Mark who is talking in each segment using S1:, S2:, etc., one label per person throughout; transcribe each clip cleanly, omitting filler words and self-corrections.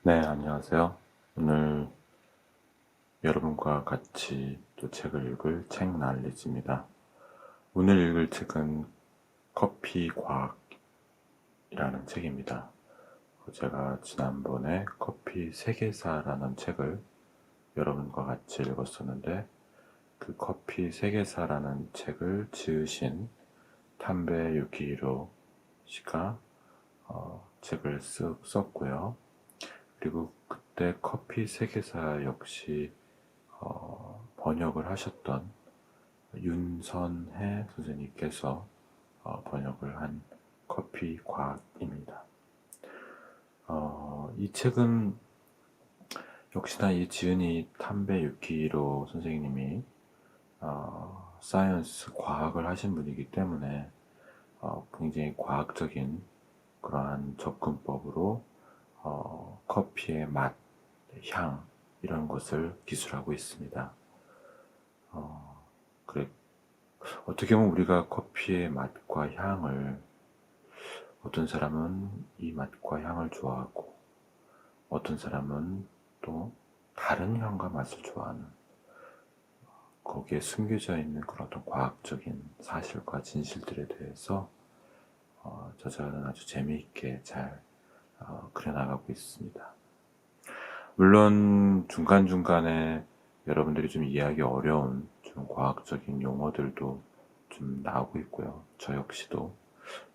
S1: 네, 안녕하세요. 오늘 여러분과 같이 또 책을 읽을 책 날리지입니다. 오늘 읽을 책은 커피 과학이라는 책입니다. 제가 지난번에 커피 세계사라는 책을 여러분과 같이 읽었었는데 그 커피 세계사라는 책을 지으신 담베 유키히로 씨가 책을 썼고요. 그리고 그때 커피 세계사 역시 번역을 하셨던 윤선혜 선생님께서 번역을 한 커피 과학입니다. 이 책은 역시나 이 지은이 탐베 유키히로 선생님이 사이언스 과학을 하신 분이기 때문에 굉장히 과학적인 그러한 접근법으로 커피의 맛, 향 이런 것을 기술하고 있습니다. 그래, 어떻게 보면 우리가 커피의 맛과 향을 어떤 사람은 이 맛과 향을 좋아하고 어떤 사람은 또 다른 향과 맛을 좋아하는 거기에 숨겨져 있는 그런 어떤 과학적인 사실과 진실들에 대해서 저자는 아주 재미있게 잘 그려나가고 있습니다. 물론 중간중간에 여러분들이 좀 이해하기 어려운 좀 과학적인 용어들도 좀 나오고 있고요. 저 역시도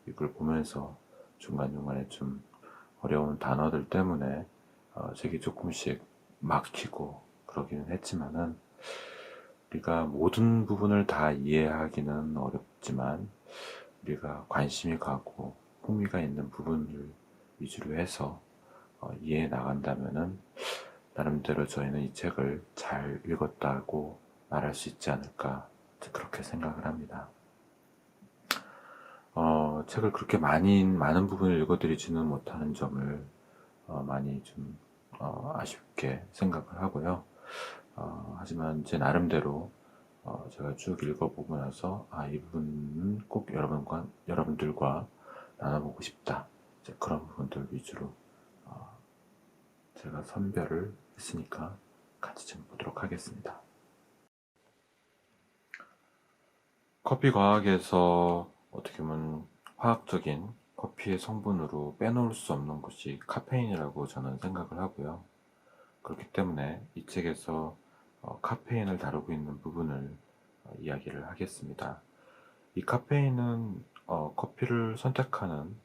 S1: 이걸 보면서 중간중간에 좀 어려운 단어들 때문에 책이 조금씩 막히고 그러기는 했지만은 우리가 모든 부분을 다 이해하기는 어렵지만 우리가 관심이 가고 흥미가 있는 부분을 위주로 해서 이해해 나간다면은 나름대로 저희는 이 책을 잘 읽었다고 말할 수 있지 않을까 그렇게 생각을 합니다. 책을 그렇게 많은 부분을 읽어드리지는 못하는 점을 많이 좀 아쉽게 생각을 하고요. 하지만 제 나름대로 제가 쭉 읽어보고 나서 이 부분은 꼭 여러분들과 나눠보고 싶다. 그런 부분들 위주로 제가 선별을 했으니까 같이 좀 보도록 하겠습니다. 커피 과학에서 어떻게 보면 화학적인 커피의 성분으로 빼놓을 수 없는 것이 카페인이라고 저는 생각을 하고요. 그렇기 때문에 이 책에서 카페인을 다루고 있는 부분을 이야기를 하겠습니다. 이 카페인은 커피를 선택하는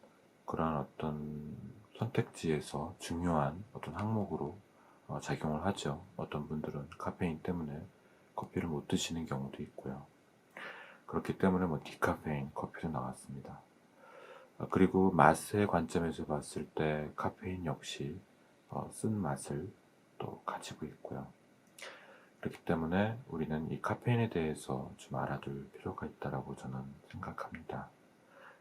S1: 그러한 어떤 선택지에서 중요한 어떤 항목으로 작용을 하죠. 어떤 분들은 카페인 때문에 커피를 못 드시는 경우도 있고요. 그렇기 때문에 디카페인 커피도 나왔습니다. 그리고 맛의 관점에서 봤을 때 카페인 역시 쓴맛을 또 가지고 있고요. 그렇기 때문에 우리는 이 카페인에 대해서 좀 알아둘 필요가 있다고 저는 생각합니다.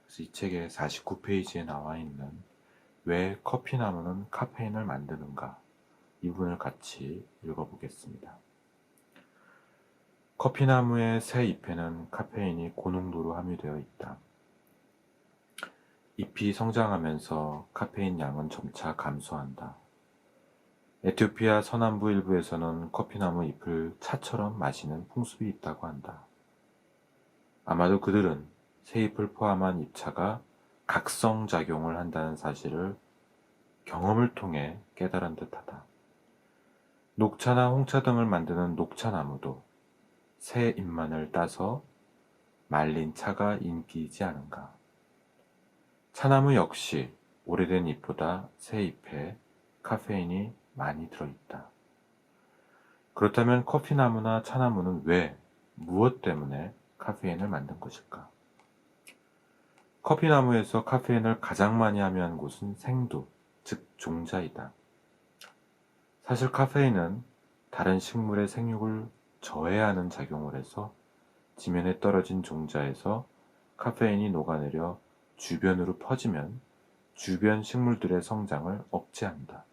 S1: 그래서 이 책의 49페이지에 나와 있는 왜 커피나무는 카페인을 만드는가 이 부분을 같이 읽어보겠습니다. 커피나무의 새 잎에는 카페인이 고농도로 함유되어 있다. 잎이 성장하면서 카페인 양은 점차 감소한다. 에티오피아 서남부 일부에서는 커피나무 잎을 차처럼 마시는 풍습이 있다고 한다. 아마도 그들은 새 잎을 포함한 잎차가 각성작용을 한다는 사실을 경험을 통해 깨달은 듯하다. 녹차나 홍차 등을 만드는 녹차나무도 새 잎만을 따서 말린 차가 인기이지 않은가. 차나무 역시 오래된 잎보다 새 잎에 카페인이 많이 들어있다. 그렇다면 커피나무나 차나무는 왜, 무엇 때문에 카페인을 만든 것일까? 커피나무에서 카페인을 가장 많이 함유한 곳은 생두, 즉 종자이다. 사실 카페인은 다른 식물의 생육을 저해하는 작용을 해서 지면에 떨어진 종자에서 카페인이 녹아내려 주변으로 퍼지면 주변 식물들의 성장을 억제한다.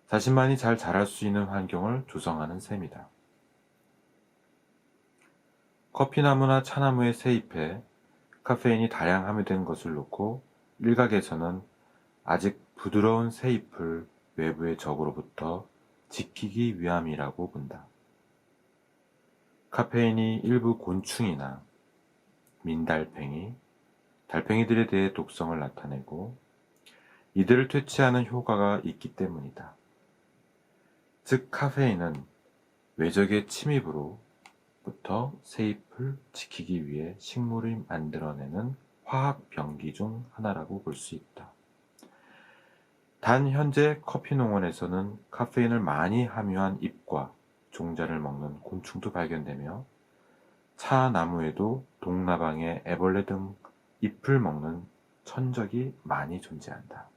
S1: 자신만이 잘 자랄 수 있는 환경을 조성하는 셈이다. 커피나무나 차나무의 새 잎에 카페인이 다량 함유된 것을 놓고 일각에서는 아직 부드러운 새잎을 외부의 적으로부터 지키기 위함이라고 본다. 카페인이 일부 곤충이나 민달팽이, 달팽이들에 대해 독성을 나타내고 이들을 퇴치하는 효과가 있기 때문이다. 즉 카페인은 외적의 침입으로부터 새잎을 지키기 위해 식물이 만들어내는 화학 병기 중 하나라고 볼 수 있다. 단 현재 커피 농원에서는 카페인을 많이 함유한 잎과 종자를 먹는 곤충도 발견되며 차 나무에도 동나방의 애벌레 등 잎을 먹는 천적이 많이 존재한다.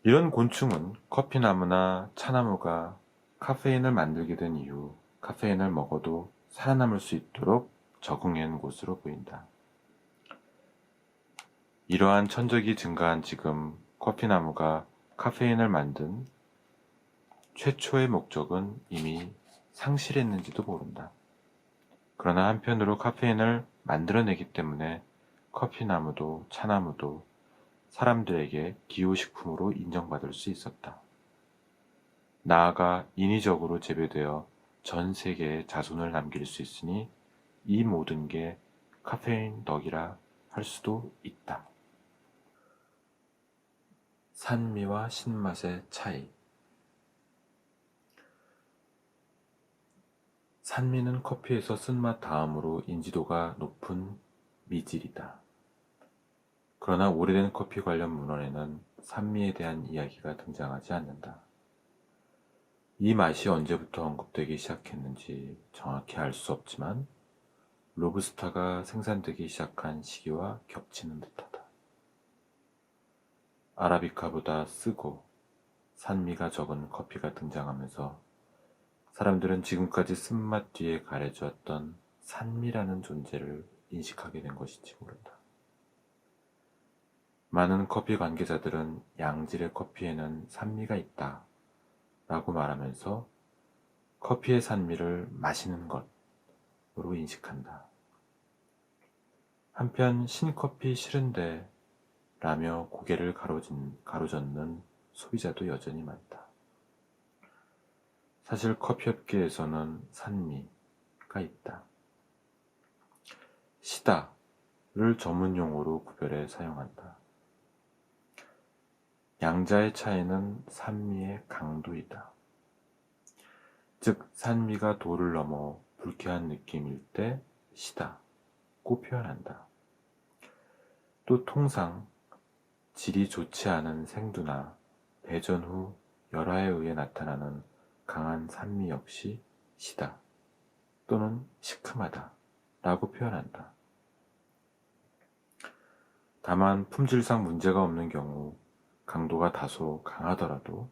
S1: 이런 곤충은 커피나무나 차나무가 카페인을 만들게 된 이후 카페인을 먹어도 살아남을 수 있도록 적응해 놓은 것으로 보인다. 이러한 천적이 증가한 지금 커피나무가 카페인을 만든 최초의 목적은 이미 상실했는지도 모른다. 그러나 한편으로 카페인을 만들어내기 때문에 커피나무도 차나무도 사람들에게 기호식품으로 인정받을 수 있었다. 나아가 인위적으로 재배되어 전 세계에 자손을 남길 수 있으니 이 모든 게 카페인 덕이라 할 수도 있다. 산미와 신맛의 차이. 산미는 커피에서 쓴맛 다음으로 인지도가 높은 미질이다. 그러나 오래된 커피 관련 문헌에는 산미에 대한 이야기가 등장하지 않는다. 이 맛이 언제부터 언급되기 시작했는지 정확히 알 수 없지만 로부스타가 생산되기 시작한 시기와 겹치는 듯하다. 아라비카보다 쓰고 산미가 적은 커피가 등장하면서 사람들은 지금까지 쓴맛 뒤에 가려졌던 산미라는 존재를 인식하게 된 것인지 모른다. 많은 커피 관계자들은 양질의 커피에는 산미가 있다 라고 말하면서 커피의 산미를 마시는 것으로 인식한다. 한편 신커피 싫은데 라며 고개를 가로젓는 소비자도 여전히 많다. 사실 커피업계에서는 산미가 있다. 시다를 전문용어로 구별해 사용한다. 양자의 차이는 산미의 강도이다. 즉 산미가 도를 넘어 불쾌한 느낌일 때 시다고 표현한다. 또 통상 질이 좋지 않은 생두나 배전 후 열화에 의해 나타나는 강한 산미 역시 시다 또는 시큼하다 라고 표현한다. 다만 품질상 문제가 없는 경우 강도가 다소 강하더라도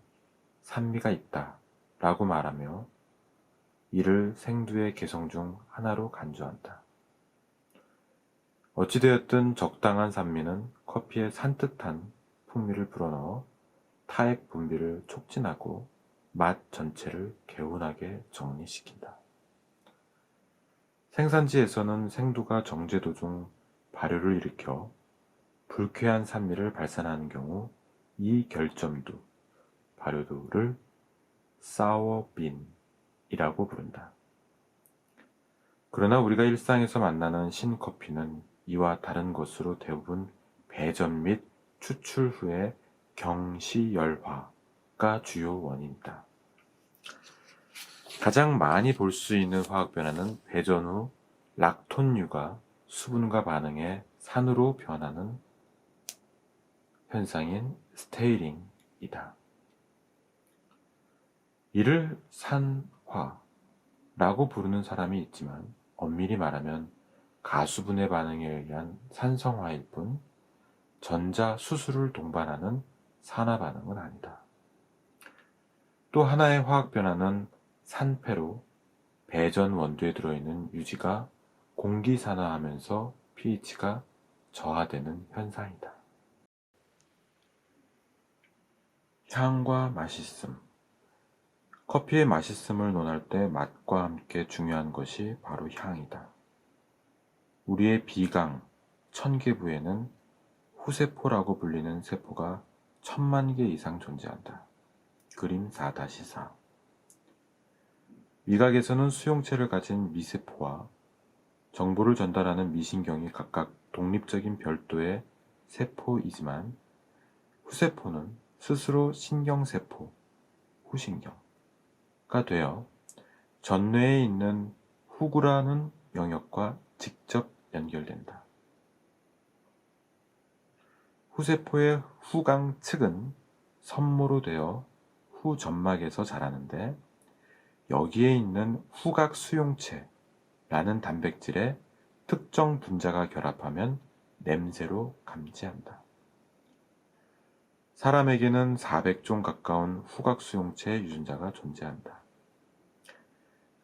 S1: 산미가 있다 라고 말하며 이를 생두의 개성 중 하나로 간주한다. 어찌되었든 적당한 산미는 커피에 산뜻한 풍미를 불어넣어 타액 분비를 촉진하고 맛 전체를 개운하게 정리시킨다. 생산지에서는 생두가 정제 도중 발효를 일으켜 불쾌한 산미를 발산하는 경우 이 결점두, 발효도를 사워빈이라고 부른다. 그러나 우리가 일상에서 만나는 신커피는 이와 다른 것으로 대부분 배전 및 추출 후의 경시열화가 주요 원인이다. 가장 많이 볼 수 있는 화학 변화는 배전 후 락톤류가 수분과 반응해 산으로 변하는 현상인 스테이링이다. 이를 산화라고 부르는 사람이 있지만 엄밀히 말하면 가수분해 반응에 의한 산성화일 뿐 전자 수소를 동반하는 산화 반응은 아니다. 또 하나의 화학 변화는 산패로 배전 원두에 들어있는 유지가 공기산화하면서 pH가 저하되는 현상이다. 향과 맛있음. 커피의 맛있음을 논할 때 맛과 함께 중요한 것이 바로 향이다. 우리의 비강, 천계부에는 후세포라고 불리는 세포가 1000만 개 이상 존재한다. 그림 4-4. 미각에서는 수용체를 가진 미세포와 정보를 전달하는 미신경이 각각 독립적인 별도의 세포이지만 후세포는 스스로 신경세포, 후신경가 되어 전뇌에 있는 후구라는 영역과 직접 연결된다. 후세포의 후강 측은 선모로 되어 후점막에서 자라는데 여기에 있는 후각 수용체라는 단백질에 특정 분자가 결합하면 냄새로 감지한다. 사람에게는 400종 가까운 후각 수용체 유전자가 존재한다.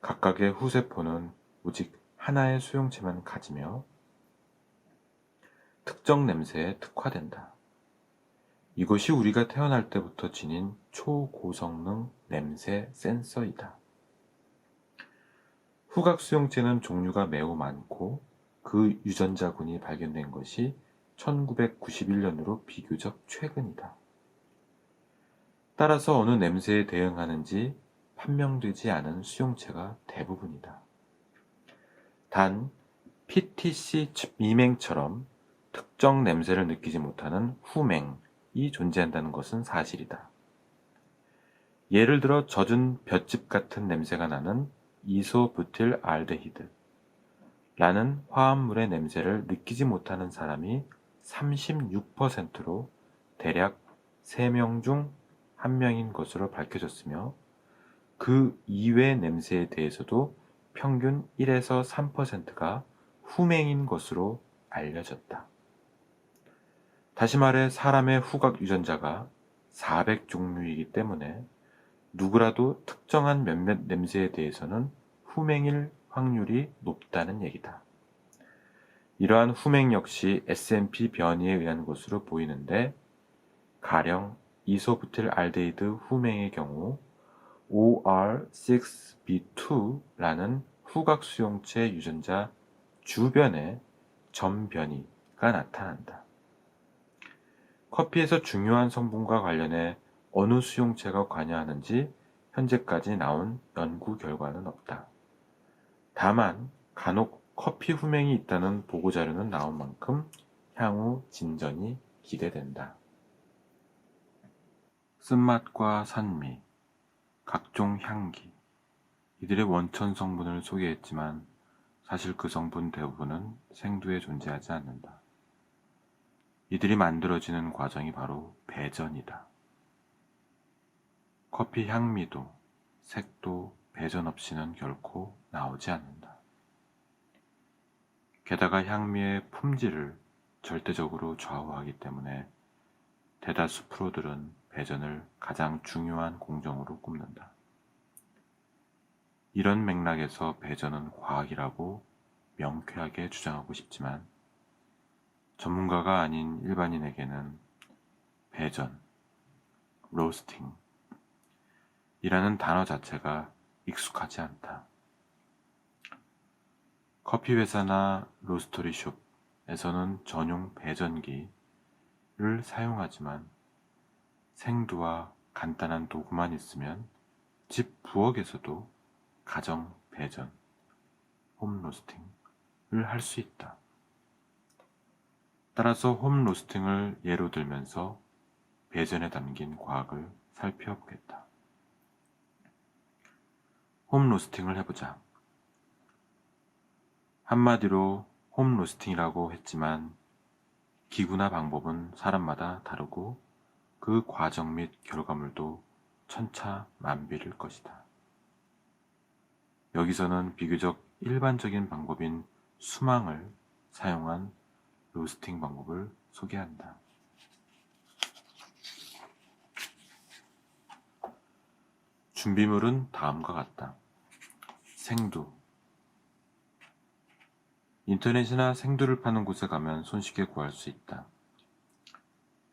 S1: 각각의 후세포는 오직 하나의 수용체만 가지며 특정 냄새에 특화된다. 이것이 우리가 태어날 때부터 지닌 초고성능 냄새 센서이다. 후각 수용체는 종류가 매우 많고 그 유전자군이 발견된 것이 1991년으로 비교적 최근이다. 따라서 어느 냄새에 대응하는지 판명되지 않은 수용체가 대부분이다. 단 PTC 미맹처럼 특정 냄새를 느끼지 못하는 후맹이 존재한다는 것은 사실이다. 예를 들어 젖은 볏짚 같은 냄새가 나는 이소부틸 알데히드 라는 화합물의 냄새를 느끼지 못하는 사람이 36%로 대략 3명 중 1명인 것으로 밝혀졌으며 그 이외 냄새에 대해서도 평균 1에서 3%가 후맹인 것으로 알려졌다. 다시 말해 사람의 후각 유전자가 400종류이기 때문에 누구라도 특정한 몇몇 냄새에 대해서는 후맹일 확률이 높다는 얘기다. 이러한 후맹 역시 SMP 변이에 의한 것으로 보이는데 가령 이소부틸 알데히드 후맹의 경우 OR6B2라는 후각 수용체 유전자 주변에 점 변이가 나타난다. 커피에서 중요한 성분과 관련해 어느 수용체가 관여하는지 현재까지 나온 연구 결과는 없다. 다만 간혹 커피 후맹이 있다는 보고자료는 나온 만큼 향후 진전이 기대된다. 쓴맛과 산미, 각종 향기, 이들의 원천 성분을 소개했지만 사실 그 성분 대부분은 생두에 존재하지 않는다. 이들이 만들어지는 과정이 바로 배전이다. 커피 향미도, 색도 배전 없이는 결코 나오지 않는다. 게다가 향미의 품질을 절대적으로 좌우하기 때문에 대다수 프로들은 배전을 가장 중요한 공정으로 꼽는다. 이런 맥락에서 배전은 과학이라고 명쾌하게 주장하고 싶지만 전문가가 아닌 일반인에게는 배전, 로스팅 이라는 단어 자체가 익숙하지 않다. 커피 회사나 로스터리숍에서는 전용 배전기를 사용하지만 생두와 간단한 도구만 있으면 집 부엌에서도 가정 배전, 홈 로스팅을 할 수 있다. 따라서 홈 로스팅을 예로 들면서 배전에 담긴 과학을 살펴보겠다. 홈 로스팅을 해보자. 한마디로 홈 로스팅이라고 했지만 기구나 방법은 사람마다 다르고 그 과정 및 결과물도 천차만별일 것이다. 여기서는 비교적 일반적인 방법인 수망을 사용한 로스팅 방법을 소개한다. 준비물은 다음과 같다. 생두. 인터넷이나 생두를 파는 곳에 가면 손쉽게 구할 수 있다.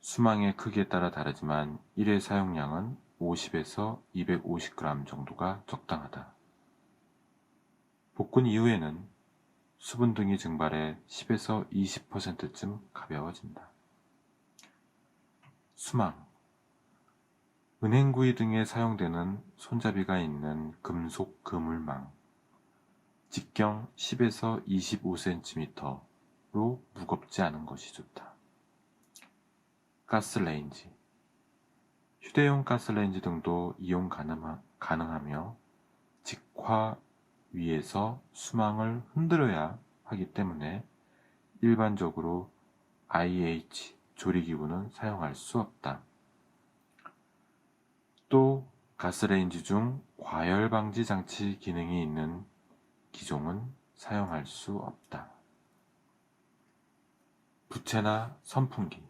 S1: 수망의 크기에 따라 다르지만 1회 사용량은 50에서 250g 정도가 적당하다. 볶은 이후에는 수분 등이 증발해 10에서 20%쯤 가벼워진다. 수망. 은행구이 등에 사용되는 손잡이가 있는 금속 그물망. 직경 10에서 25cm로 무겁지 않은 것이 좋다. 가스레인지. 휴대용 가스레인지 등도 이용 가능하며 직화 위에서 수망을 흔들어야 하기 때문에 일반적으로 IH 조리기구는 사용할 수 없다. 또 가스레인지 중 과열 방지 장치 기능이 있는 기종은 사용할 수 없다. 부채나 선풍기.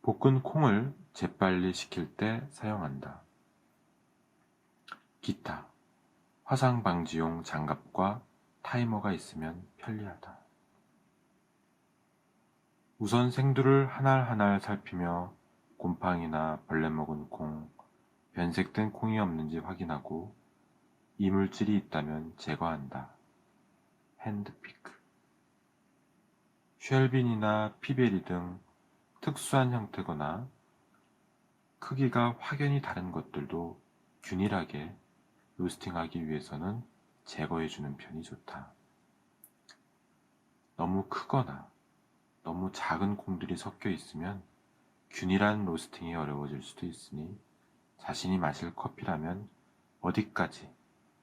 S1: 볶은 콩을 재빨리 식힐 때 사용한다. 기타. 화상 방지용 장갑과 타이머가 있으면 편리하다. 우선 생두를 하나하나 살피며 곰팡이나 벌레 먹은 콩, 변색된 콩이 없는지 확인하고 이물질이 있다면 제거한다. 핸드피크. 쉘빈이나 피베리 등 특수한 형태거나 크기가 확연히 다른 것들도 균일하게 로스팅하기 위해서는 제거해주는 편이 좋다. 너무 크거나 너무 작은 콩들이 섞여 있으면 균일한 로스팅이 어려워질 수도 있으니 자신이 마실 커피라면 어디까지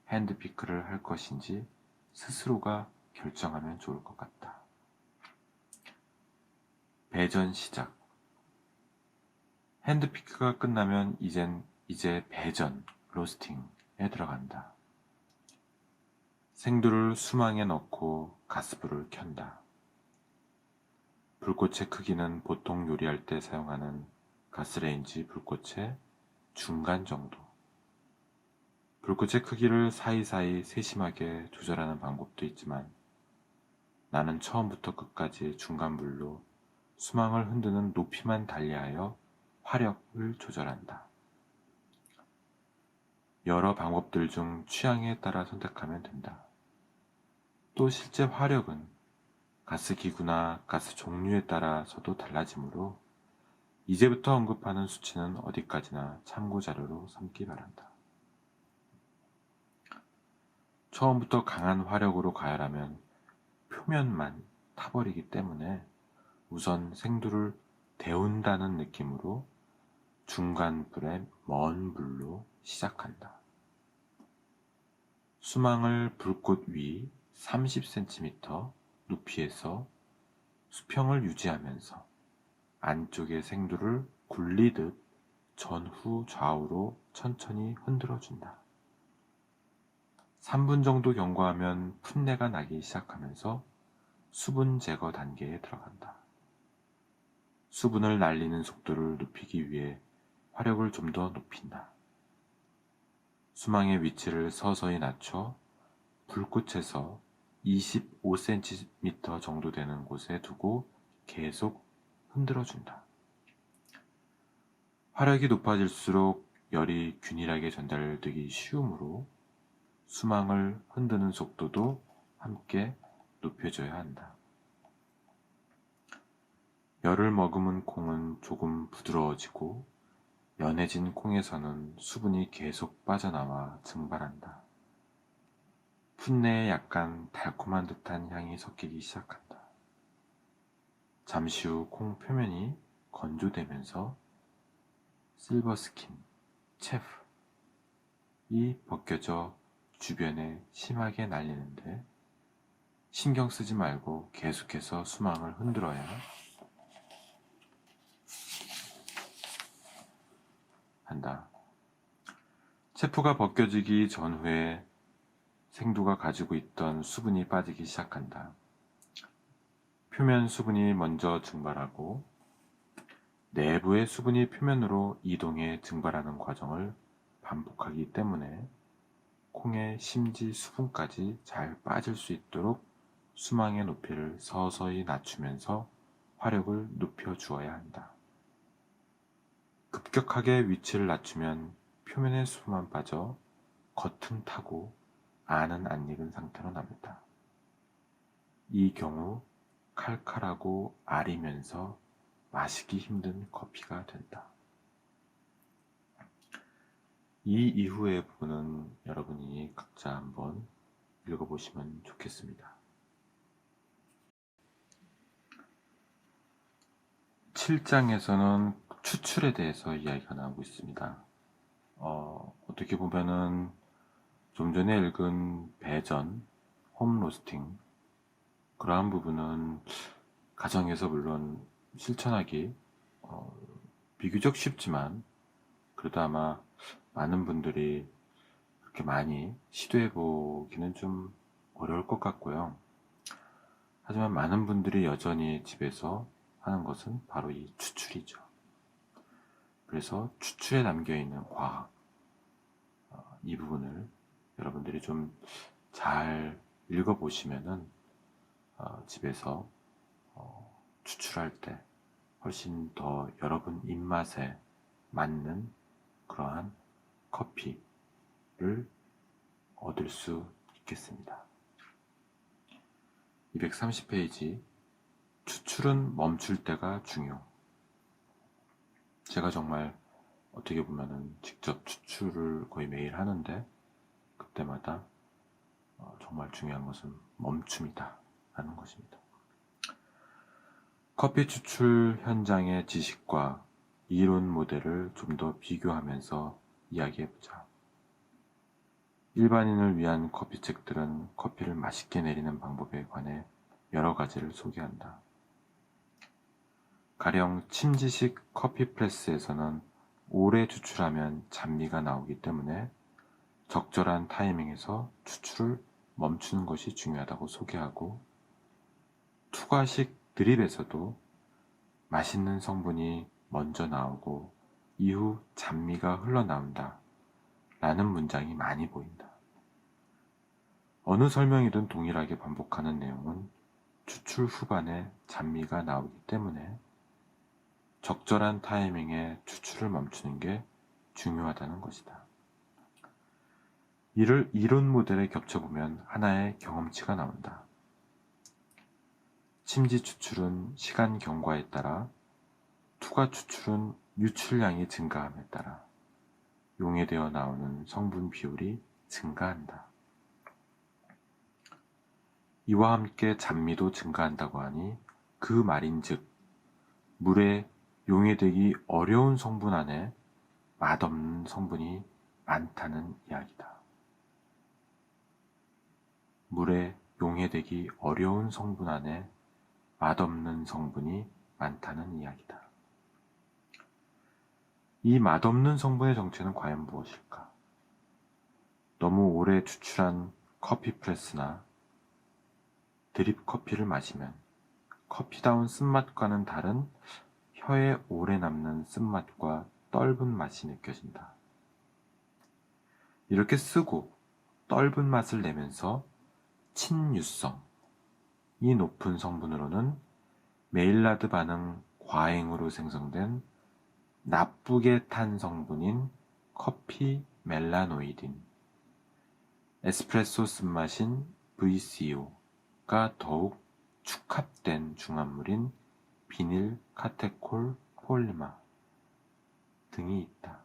S1: 핸드피크를 할 것인지 스스로가 결정하면 좋을 것 같다. 배전 시작. 핸드피크가 끝나면 이제 배전, 로스팅에 들어간다. 생두를 수망에 넣고 가스불을 켠다. 불꽃의 크기는 보통 요리할 때 사용하는 가스레인지 불꽃의 중간 정도. 불꽃의 크기를 사이사이 세심하게 조절하는 방법도 있지만 나는 처음부터 끝까지 중간불로 수망을 흔드는 높이만 달리하여 화력을 조절한다. 여러 방법들 중 취향에 따라 선택하면 된다. 또 실제 화력은 가스기구나 가스 종류에 따라서도 달라지므로 이제부터 언급하는 수치는 어디까지나 참고자료로 삼기 바란다. 처음부터 강한 화력으로 가열하면 표면만 타버리기 때문에 우선 생두를 데운다는 느낌으로 중간 불의 먼 불로 시작한다. 수망을 불꽃 위 30cm 높이에서 수평을 유지하면서 안쪽의 생두를 굴리듯 전후 좌우로 천천히 흔들어준다. 3분 정도 경과하면 풋내가 나기 시작하면서 수분 제거 단계에 들어간다. 수분을 날리는 속도를 높이기 위해 화력을 좀 더 높인다. 수망의 위치를 서서히 낮춰 불꽃에서 25cm 정도 되는 곳에 두고 계속 흔들어준다. 화력이 높아질수록 열이 균일하게 전달되기 쉬우므로 수망을 흔드는 속도도 함께 높여줘야 한다. 열을 머금은 콩은 조금 부드러워지고 연해진 콩에서는 수분이 계속 빠져나와 증발한다. 풋내에 약간 달콤한 듯한 향이 섞이기 시작한다. 잠시 후 콩 표면이 건조되면서 실버스킨, 체프이 벗겨져 주변에 심하게 날리는데 신경 쓰지 말고 계속해서 수망을 흔들어야 한다. 체프가 벗겨지기 전후에 생두가 가지고 있던 수분이 빠지기 시작한다. 표면 수분이 먼저 증발하고 내부의 수분이 표면으로 이동해 증발하는 과정을 반복하기 때문에 콩의 심지 수분까지 잘 빠질 수 있도록 수망의 높이를 서서히 낮추면서 화력을 높여 주어야 한다. 급격하게 위치를 낮추면 표면의 수분만 빠져 겉은 타고 안은 안 익은 상태로 남는다. 이 경우 칼칼하고 아리면서 마시기 힘든 커피가 된다. 이 이후의 부분은 여러분이 각자 한번 읽어보시면 좋겠습니다. 7장에서는 추출에 대해서 이야기가 나오고 있습니다. 어떻게 보면은 좀 전에 읽은 배전, 홈 로스팅, 그러한 부분은 가정에서 물론 실천하기 비교적 쉽지만 그래도 아마 많은 분들이 그렇게 많이 시도해 보기는 좀 어려울 것 같고요. 하지만 많은 분들이 여전히 집에서 하는 것은 바로 이 추출이죠. 그래서 추출에 담겨 있는 과학, 이 부분을 여러분들이 좀 잘 읽어보시면은 집에서 추출할 때 훨씬 더 여러분 입맛에 맞는 그러한 커피를 얻을 수 있겠습니다. 230페이지, 추출은 멈출 때가 중요. 제가 정말 어떻게 보면은 직접 추출을 거의 매일 하는데 그때마다 정말 중요한 것은 멈춤이다 하는 것입니다. 커피 추출 현장의 지식과 이론 모델을 좀 더 비교하면서 이야기해보자. 일반인을 위한 커피책들은 커피를 맛있게 내리는 방법에 관해 여러 가지를 소개한다. 가령 침지식 커피 프레스에서는 오래 추출하면 잔미가 나오기 때문에 적절한 타이밍에서 추출을 멈추는 것이 중요하다고 소개하고, 투과식 드립에서도 맛있는 성분이 먼저 나오고 이후 잔미가 흘러나온다 라는 문장이 많이 보인다. 어느 설명이든 동일하게 반복하는 내용은 추출 후반에 잔미가 나오기 때문에 적절한 타이밍에 추출을 멈추는 게 중요하다는 것이다. 이를 이론 모델에 겹쳐보면 하나의 경험치가 나온다. 침지 추출은 시간 경과에 따라, 투과 추출은 유출량이 증가함에 따라 용해되어 나오는 성분 비율이 증가한다. 이와 함께 잔미도 증가한다고 하니 그 말인즉 물에 용해되기 어려운 성분 안에 맛없는 성분이 많다는 이야기다. 물에 용해되기 어려운 성분 안에 맛없는 성분이 많다는 이야기다. 이 맛없는 성분의 정체는 과연 무엇일까? 너무 오래 추출한 커피 프레스나 드립 커피를 마시면 커피다운 쓴맛과는 다른 혀에 오래 남는 쓴맛과 떫은 맛이 느껴진다. 이렇게 쓰고 떫은 맛을 내면서 친유성이 높은 성분으로는 메일라드 반응 과잉으로 생성된 나쁘게 탄 성분인 커피 멜라노이딘, 에스프레소 쓴맛인 VCO가 더욱 축합된 중합물인 비닐 카테콜 폴리머 등이 있다.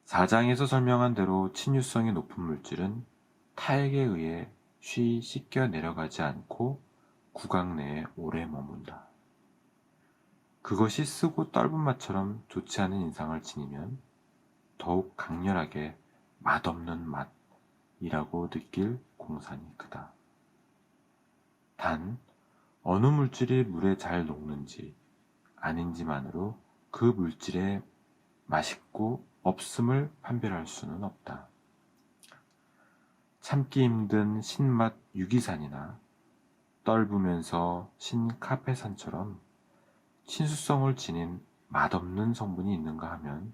S1: 4장에서 설명한 대로 친유성이 높은 물질은 타액에 의해 쉬이 씻겨 내려가지 않고 구강 내에 오래 머문다. 그것이 쓰고 떫은 맛처럼 좋지 않은 인상을 지니면 더욱 강렬하게 맛없는 맛이라고 느낄 공산이 크다. 단 어느 물질이 물에 잘 녹는지 아닌지만으로 그 물질의 맛있고 없음을 판별할 수는 없다. 참기 힘든 신맛 유기산이나 떫으면서 신카페산처럼 친수성을 지닌 맛없는 성분이 있는가 하면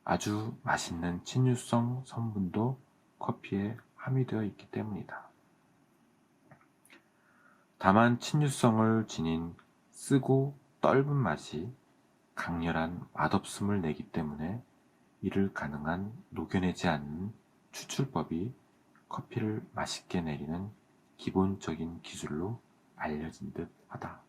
S1: 아주 맛있는 친유성 성분도 커피에 함유되어 있기 때문이다. 다만 친유성을 지닌 쓰고 떫은 맛이 강렬한 맛없음을 내기 때문에 이를 가능한 녹여내지 않는 추출법이 커피를 맛있게 내리는 기본적인 기술로 알려진 듯 하다.